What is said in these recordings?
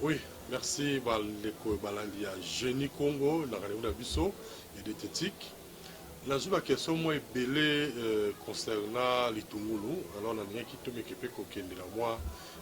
Oui, merci Baleko Balandi à Génie Congo, la radio d'Abisso et d'éthique. La zone question moi est belée concernant les Tungulu. Alors on a rien qui te met quelque chose qui moi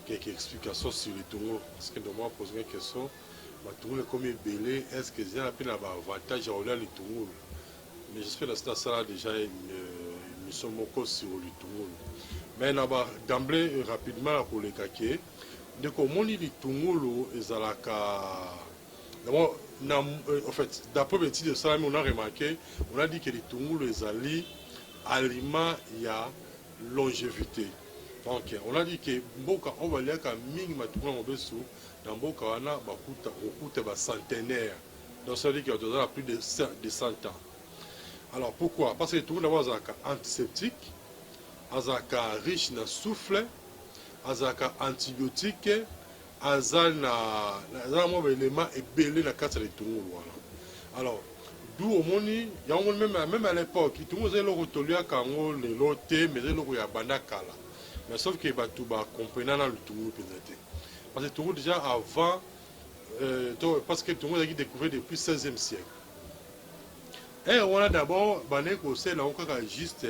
quelques explications sur les Tungulu. Parce que moi poser une question, ma Tungulu comme est belée, est-ce que j'ai appelé un avantage à regarder les Tungulu? Mais j'espère que ça déjà une mission sur les Tungulu. Mais d'emblée rapidement pour les caquets. Donc, au monde du Tungulu, en fait, d'après les études de ça, on a remarqué, on a dit que les Tungulu, les aliments, il y a longévité. Donc, on a dit que on va lire qu'un minimum dans Boka, on a beaucoup centenaire. Donc, ça veut dire qu'il y a plus de 100 ans. Alors, pourquoi? Parce que les Tungulu, d'abord, c'est antiseptique, c'est riche en soufre, azaka antibiotique azana mo élément ebelé na kati ya Tungulu wana. Alors d'où au moni yango même à l'époque Tungulu zelo rotolia kango le loté mais zelo ya banda kala. Mais sauf que batu ba comprendre na le Tungulu peut-être. Parce que Tungulu déjà avant parce que Tungulu a été découvert depuis 16e siècle. Et on a d'abord bané ko c'est là on juste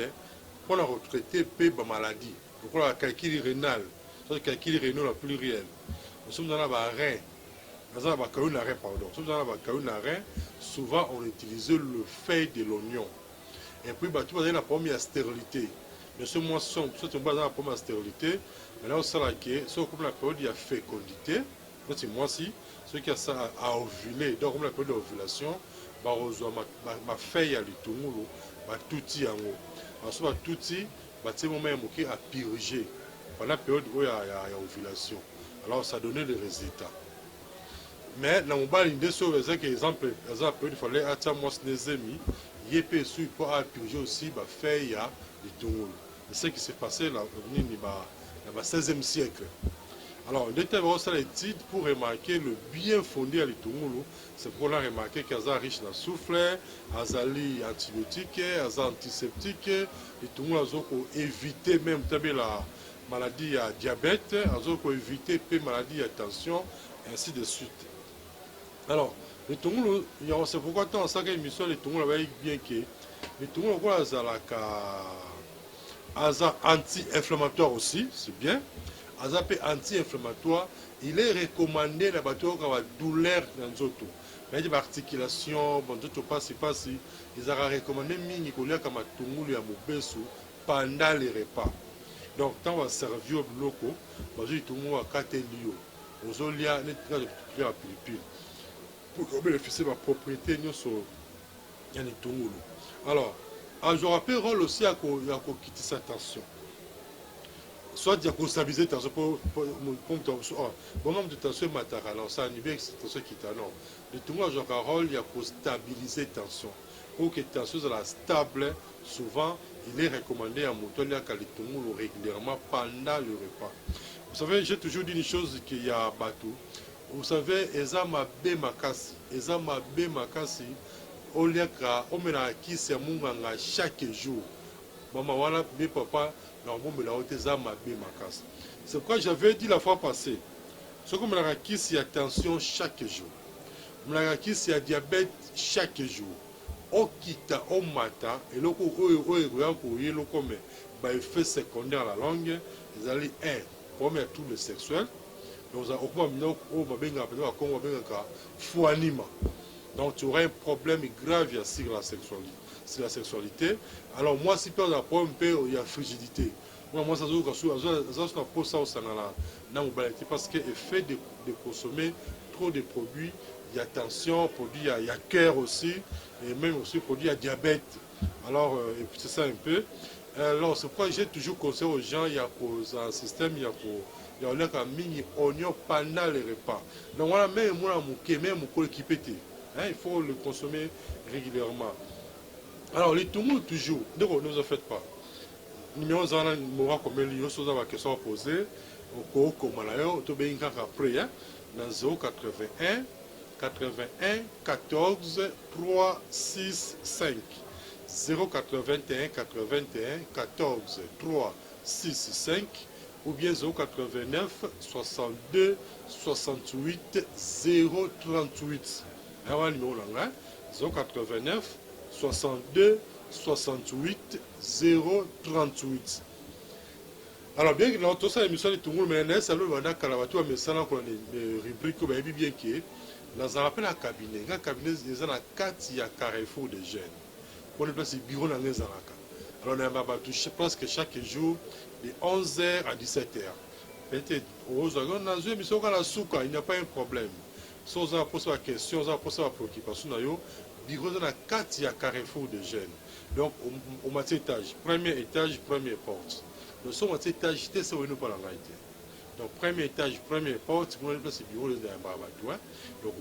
pour la retraiter pe ba maladie. Pour la calcul rénal. C'est calcul rénal la plus réel. Nous sommes dans la rein. Nous sommes dans la rein, pardon. Nous sommes dans la rein. Souvent, on utilise le feuille de l'oignon. Et puis, tu vas dans la première stérilité. Mais ce mois, soit on va dans la première stérilité. Maintenant, on sait que c'est comme la période de fécondité. C'est moi-ci. Ce qui a ça à ovuler. Donc, comme la période d'ovulation, ma feuille à l'itungulu, tout y en haut. Ensuite, tout y, c'est moment à purger. Pendant la période où il y a ovulation. Alors ça donnait les résultats. Mais dans mon bal, il y a des exemples, il fallait attendre moi snezemi, il y a pour purger aussi bah faire il y a les Tungulu. C'est ce qui s'est passé là dans le 16e siècle. Alors, il était vraiment ça l'étude pour remarquer le bien fondé à l'Itungulu. C'est pour là remarquer qu'il y a riche dans le souffle, azali antibiotique, antiseptique. L'Itungulu a éviter même la maladie à diabète, pour éviter la maladie à tension, ainsi de suite. Alors, l'Itungulu, c'est pourquoi dans cette émission, l'Itungulu avait bien que l'Itungulu a anti-inflammatoire aussi, c'est bien. Azapé anti-inflammatoire, il est recommandé dans la douleur dans zoto. Mais des articulations, bon zoto passe, ils ont recommandé mini kolia comme Tungulu ya mobesu pendant les repas. Donc tant on va servir au loco, moi j'ai Tungulu à 4 lios. Aux olia net de faire pilipili. Pour bénéficier de la propriété nous sur yani Tungulu. Alors, je rappelle rôle aussi à quitter sa tension. Soit il faut stabiliser la tension pour moment de tension matérielle, alors ça niveau tension qui t'a non. Le Tungulu joue un rôle il y a pour stabiliser la tension. Pour que la tension soit stable, souvent il est recommandé à Motolia qu'à le Tungulu régulièrement pendant le repas. Vous savez, j'ai toujours dit une chose qu'il y a bateau. Vous savez, Ezama B Makasi, au lieu qu'à qui c'est munganga chaque jour. Maman, voilà, mes papas, c'est pourquoi j'avais dit la fois passée, ce que je qui c'est attention chaque jour. Je qui c'est diabète chaque jour. Au kita, au matin, et le coup, effet secondaire à la langue, ils allaient premier tour le sexuel. Donc, donc tu aurais un problème grave sur la sexualité. Alors moi, si par exemple, il y a frigidité. Moi, ça se ça parce que le fait de consommer trop de produits, il y a tension, il y a cœur aussi, et même aussi produit à diabète. Alors, c'est ça un peu. Alors, c'est pourquoi j'ai toujours conseillé aux gens, il y a un système, il y a un mini oignon pendant les repas. Donc voilà, même moi, mon qui pète. Il faut le consommer régulièrement. Alors, les Tungulu toujours, ne vous en faites pas. Numéro 1, moi, comme il y a des questions à poser, au Komalayo, au Béinka après, dans 081 81 14 3 6 5. 081 81 14 3 6 5. ou bien 089 62 68 038. Un numéro là, 089 62 68 038. Alors bien que tout ça émission de tout le monde, mais ça le va dans Kalabatu, mais ça là qu'on les rubriques comme bien qui dans un rappel à cabinet, un cabinet ils ont 4 il y a Carrefour de jeunes. On est placé bureau dans les alaka. Alors on a battu presque chaque jour de 11h à 17h. Peut-être aux on a une émission à la souka, il n'y a pas un problème. Si on a posé la question, on a posé la préoccupation, bureau dans 4 il y a Carrefour de jeunes. Donc au matière étage, premier étage, première porte. Nous sommes à cet étage, c'est où nous parlons en réalité. Donc, premier étage, première porte, vous avez place bureau de Babadoua. Donc,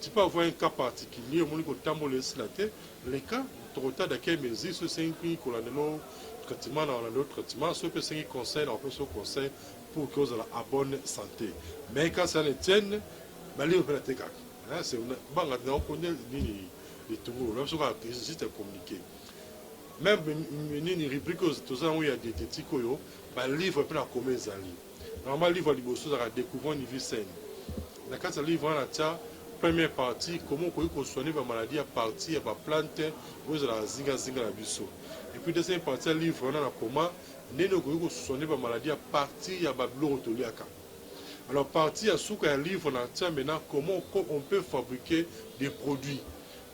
tu peux avoir un cas particulier, on peut tamboler sur la tête. Les cas, total d'accueil, mais si ce 5 pays qu'on a le traitement dans l'autre traitement, ce que 5 conseils, on peut se conseil pour que vous ayez la bonne santé. Mais quand ça ne tienne, bah, les opérateurs, c'est une banque, on connaît les tours, là, c'est juste à communiquer. Même une rubrique tout ça où il y a des tétiques, le livre est comme les alliés. Normalement, le livre est à découvrir une vie saine. Dans le livre, on a première partie, comment on peut soigner la maladie à partir de la plante, où il y a la zinga la biso. Et puis, deuxième partie, le livre, on a comment on peut soigner la maladie à partir de la blorotoliaka. Alors, partie à ce qu'il livre, on a maintenant comment on peut fabriquer des produits.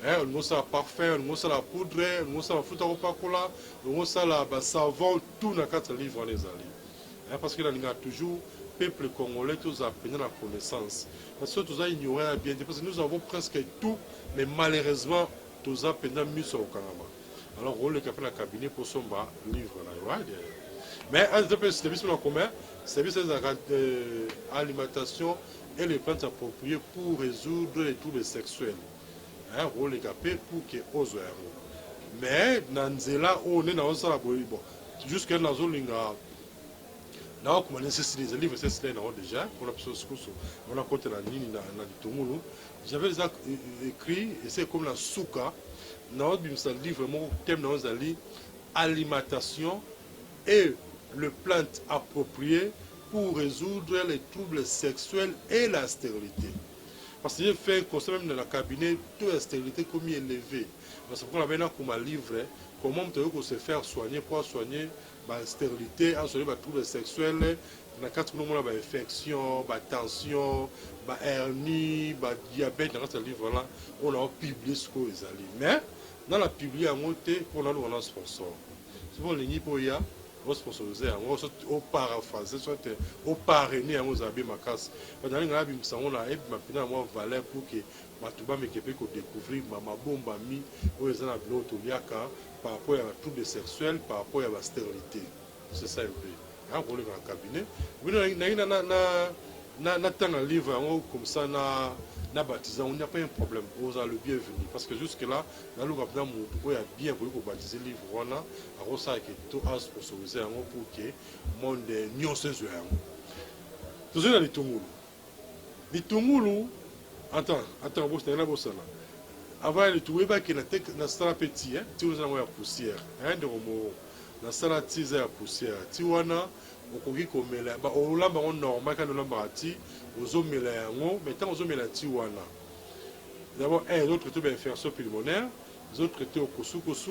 On a parfum, on a la poudre, on a la fruit à cola, on a la savon, tout dans 4 livres les alliés. Parce que là, il y a toujours peuple congolais qui a appris la connaissance. Parce que tout ça ignoré bien, parce que nous avons presque tout, mais malheureusement, tout ça pendant mis au Kanama. Alors, on a le cabinet pour son livre là. Mais un service en commun, service d'alimentation et les plantes appropriées pour résoudre les troubles sexuels. Un rôle écapé pour que ose mais nanzela on est dans ça bon jusqu'à dans zolinga là comme nécessité les livres c'est déjà pour la personne on a côté la ligne dans Tumulu j'avais déjà écrit et c'est comme la souka dans ce livre vraiment thème dans les alimentation et le plante approprié pour résoudre les troubles sexuels et la stérilité. Parce que j'ai fait un constat même dans le cabinet, toute la stérilité comme élevée. Parce qu'on a maintenant comme un livre, comment on peut se faire soigner pour soigner la stérilité, en soigner les troubles sexuels, dans le cadre de l'infection, la tension, la hernie, le diabète, dans ce livre-là, on a publié ce qu'on a. Mais dans la publié, on a un sponsor. C'est bon, les Nipoya. On sponsorisé, on paraphrasé, soit on parrainé, on a bien ma casse. Pendant que on a une valeur pour que Matuba me découvrir ma bombe ami où ils ont un bloc par rapport à tout de sexuel, par rapport à la stérilité. C'est ça un peu. On est dans le cabinet. On a un livre comme ça, na baptisé, on n'a pas un problème, on a le bienvenu. Parce que jusque-là, dans le Gabna, on a bien voulu baptiser le livre, on a ça qui est tout à sponsoriser pour que le monde n'y ait pas de toujours dans les Tungulu. Les Tungulu, attends, vous savez, avant les Tungulu, il y a un salle petit, tu as la poussière, dans salle tisa la poussière, tu as okoki komela ba olamba on normal quand olamba ati ozomela yango mais tant ozomela ti wana d'abord un autre traité d'infection pulmonaire les autres traités au kosukosu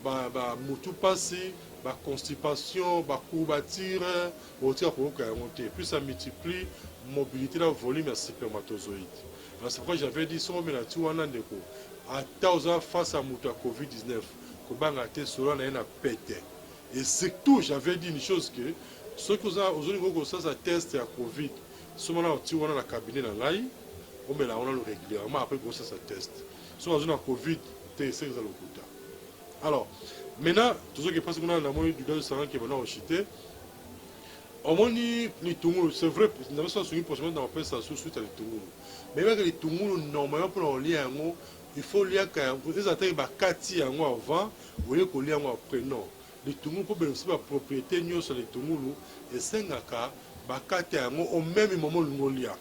ba mutu passé ba constipation ba courbature otia ko ka monter plus ça multiplie mobilité la volume et spermatozoïde. Alors c'est pourquoi j'avais dit sur omela ti wana ndeko à tauza face à mutu à Covid-19 ko banga te solo na na pète et surtout j'avais dit une chose que ceux qui ont ça test à Covid, si on a un cabinet dans l'ail, on met là, on a le régulièrement, après on ça test. Si on a un Covid, c'est ça le coup. Alors, maintenant, tout ce qui passe, on a un du gaz de sang qui est maintenant rejeté. On a dit, c'est vrai, nous avons ça sur une prochaine dans la ça suite à les Tungulu. Mais avec les Tungulu, normalement, pour lier un mot, il faut lire quand vous avez 4 ans avant, vous voyez qu'on lit après, non. Les Tungulu pour bénéficier de la propriété sur les Tungulu et Sengaka bakate yango au même moment l'ungolia.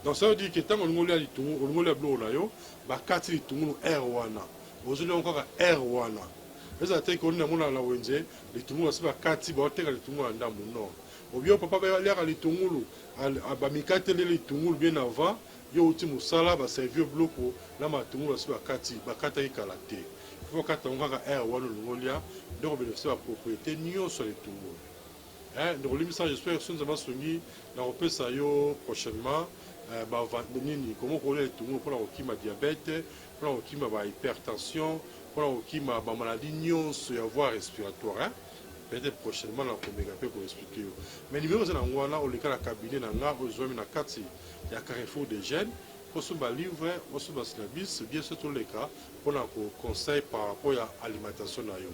Donc ça veut dire que tant qu'on l'ungolia les Tungulu, l'ungolia blo na yo bakate les Tungulu R1. Vous avez encore R1. eza te ko na mona la wenze litungulu asiba kati ba oteka litungulu anda muno obio papa ba liaka litungulu ba mikatele litungulu bien avant yo uti musala ba servir bloko na matungulu asiba kati ba kata ikala te faut kata ngaka air walo lungolia donc bénéficier la propriété nyonso litungulu donc l'émission j'espère que nous avons songi na repesa yo prochainement ba nini comment on les litungulu pour la okima diabète pour la okima ba hypertension pour la ba maladie nyonso ya voie respiratoire peut-être prochainement na komeka pe ko expliquer mais numéro za ngwana o leka na cabinet na nga ozwami na kati ya Carrefour des Jeunes pour ce livre au ce syllabus bien sûr tous les cas pour la conseil par rapport à alimentation na yo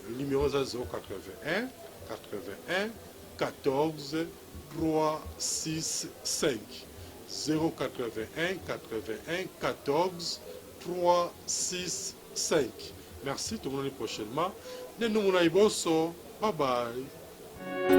le numéro 081 81 14 365 081 81 14 365. Merci, tout le monde prochainement. Nous nous bye bye.